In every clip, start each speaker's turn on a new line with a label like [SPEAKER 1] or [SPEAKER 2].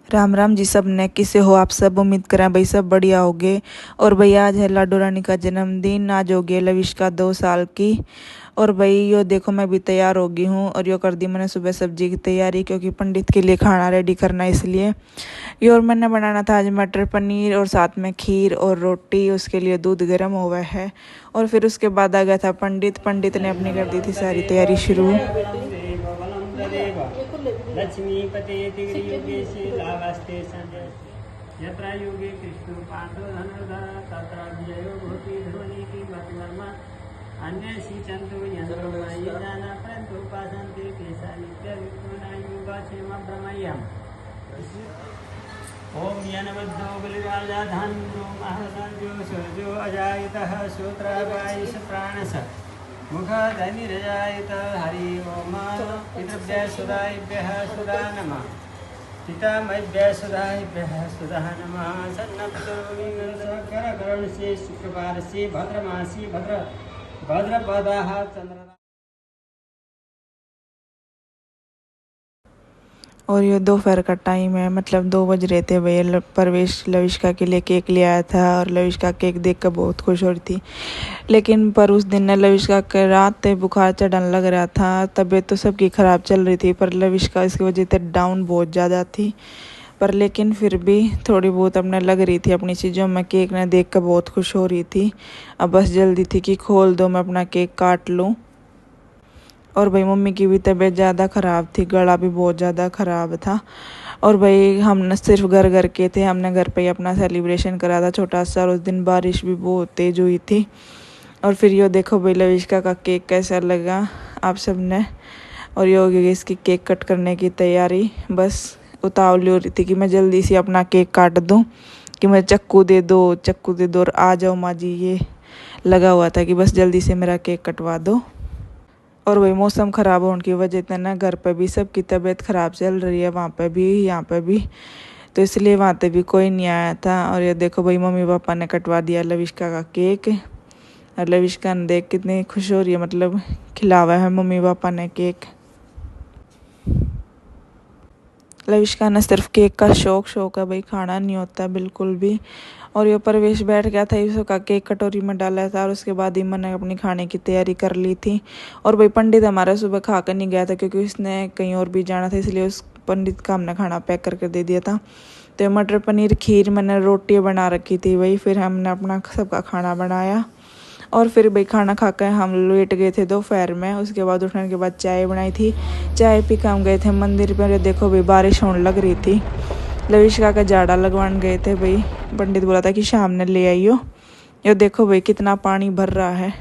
[SPEAKER 1] राम राम जी सब ने, किसे हो आप सब। उम्मीद करें भाई सब बढ़िया होगे। और भाई आज है लाडो रानी का जन्मदिन। आज हो गया लविष्का 2 साल की। और भाई यो देखो मैं भी तैयार हो गई हूँ और यो कर दी मैंने सुबह सब्जी की तैयारी, क्योंकि पंडित के लिए खाना रेडी करना है इसलिए। ये और मैंने बनाना था आज मटर पनीर और साथ में खीर और रोटी। उसके लिए दूध गर्म हुआ है। और फिर उसके बाद आ गया था पंडित ने अपनी कर दी थी सारी तैयारी शुरू।
[SPEAKER 2] लक्ष्मीपते योगेशे लाभास्ते संजय यत्र योगे कृष्ण पांडव धनुर्धर तत्र विजयो भूति ध्रुवनीति मतिमर्मा अन्येषि चन्तु यन्द्रमयि जाना परन्तु उपासन्ते तेषा नित्यविष्णुना योगाक्षेम ब्रह्मयम् ओम यनबद्धो बलिराजाधन्यो महदन्यो सोजो अजायतः श्रोत्रवायुष प्राणस मुखधनिरजायत हरि ओम पितृभ्यः सुदायिभ्यः सुधा नमः पितामहेभ्यः सुदायिभ्यः सुधा नमः सन्नप्तोर्विगणसकरकरणस्य शुक्रवारस्य भद्रमासी भद्रपदाः चंद्र।
[SPEAKER 1] और ये दोपहर का टाइम है, मतलब 2 बज रहे थे। भैया परवेश लविष्का के लिए केक ले आया था और लविष्का केक देख कर बहुत खुश हो रही थी। लेकिन पर उस दिन न लविष्का के रात बुखार चढ़ने लग रहा था। तबीयत तो सबकी ख़राब चल रही थी, पर लविष्का इसकी वजह से डाउन बहुत ज़्यादा थी। पर लेकिन फिर भी थोड़ी बहुत अपने लग रही थी अपनी चीज़ों में। केक ने देख कर बहुत खुश हो रही थी। अब बस जल्दी थी कि खोल दो, मैं अपना केक काट लूँ। और भाई मम्मी की भी तबीयत ज़्यादा ख़राब थी, गला भी बहुत ज़्यादा ख़राब था। और भाई हम न सिर्फ घर के थे, हमने घर पे ही अपना सेलिब्रेशन करा था छोटा सा। और उस दिन बारिश भी बहुत तेज़ हुई थी। और फिर यो देखो भाई लविष्का का केक कैसा लगा आप सब ने। और ये हो गई इसकी केक कट करने की तैयारी। बस उतावली हो रही थी कि मैं जल्दी से अपना केक काट दूँ, कि मैं चक्कू दे दो और आ जाओ माँ जी, ये लगा हुआ था कि बस जल्दी से मेरा केक कटवा दो। और वही मौसम ख़राब होने की वजह से ना घर पे भी सबकी तबीयत ख़राब चल रही है, वहाँ पे भी यहाँ पे भी। तो इसलिए वहाँ पे भी कोई नहीं आया था। और ये देखो भाई मम्मी पापा ने कटवा दिया लविष्का का केक। और लविष्का ने देख कितनी खुश हो रही है, मतलब खिलावा है मम्मी पापा ने केक। लविष्का ने सिर्फ केक का शौक है भाई, खाना नहीं होता बिल्कुल भी। और ये परवेश बैठ गया था, इसका केक कटोरी में डाला था। और उसके बाद ही मैंने अपनी खाने की तैयारी कर ली थी। और भाई पंडित हमारा सुबह खा कर नहीं गया था, क्योंकि उसने कहीं और भी जाना था, इसलिए उस पंडित का हमने खाना पैक करके दे दिया था। तो मटर पनीर खीर मैंने रोटी बना रखी थी भाई। फिर हमने अपना सबका खाना बनाया। और फिर भाई खाना खाकर हम लेट गए थे दोपहर में। उसके बाद उठने के बाद चाय बनाई थी, चाय पी के हम गए थे मंदिर पर। देखो भाई बारिश होने लग रही थी, लविष्का का जाड़ा लगवाने गए थे भाई। पंडित बोला था कि शाम ने ले आइयो। ये देखो भाई कितना पानी भर रहा है,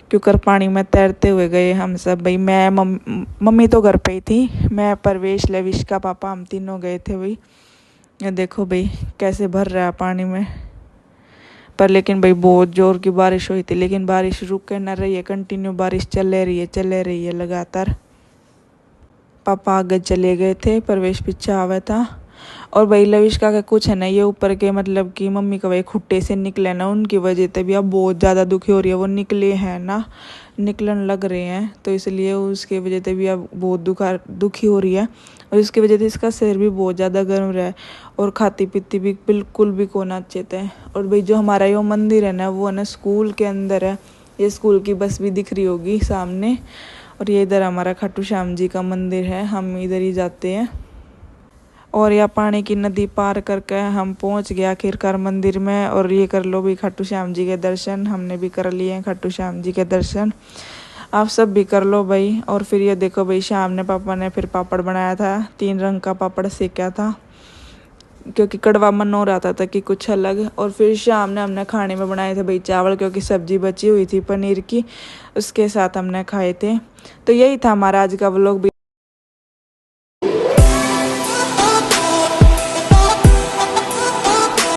[SPEAKER 1] क्योंकि पानी में तैरते हुए गए हम सब भाई। मैं मम्मी तो घर पे ही थी, मैं परवेश लविष्का पापा हम तीनों गए थे भाई। ये देखो भाई कैसे भर रहा है पानी में। पर लेकिन भाई बहुत जोर की बारिश हुई थी, लेकिन बारिश रुक के न रही है, कंटिन्यू बारिश चल रही है लगातार। पापा आगे चले गए थे, परवेश पीछे आवा था। और भाई लविष्का का कुछ है ना, ये ऊपर के मतलब कि मम्मी का भाई खुट्टे से निकले ना, उनकी वजह से भी अब बहुत ज़्यादा दुखी हो रही है। वो निकले हैं ना, निकलन लग रहे हैं, तो इसलिए उसके वजह से भी अब बहुत दुखी हो रही है। और इसकी वजह से इसका सिर भी बहुत ज़्यादा गर्म रहा है। और खाती पीती भी बिल्कुल भी को ना अच्छे थे। और भाई जो हमारा ये मंदिर है ना, वो है ना स्कूल के अंदर है। ये स्कूल की बस भी दिख रही होगी सामने। और ये इधर हमारा खाटू श्याम जी का मंदिर है, हम इधर ही जाते हैं। और यह पानी की नदी पार करके हम पहुंच गए आखिरकार मंदिर में। और ये कर लो भी खाटू श्याम जी के दर्शन, हमने भी कर लिए हैं खाटू श्याम जी के दर्शन। आप सब भी कर लो भाई। और फिर ये देखो भाई शाम ने पापा ने फिर पापड़ बनाया था, 3 रंग का पापड़ सेका था, क्योंकि कड़वा मन हो रहा था कि कुछ अलग। और फिर शाम ने हमने खाने में बनाए थे भाई चावल, क्योंकि सब्जी बची हुई थी पनीर की, उसके साथ हमने खाए थे। तो यही था हमारा आज का व्लॉग।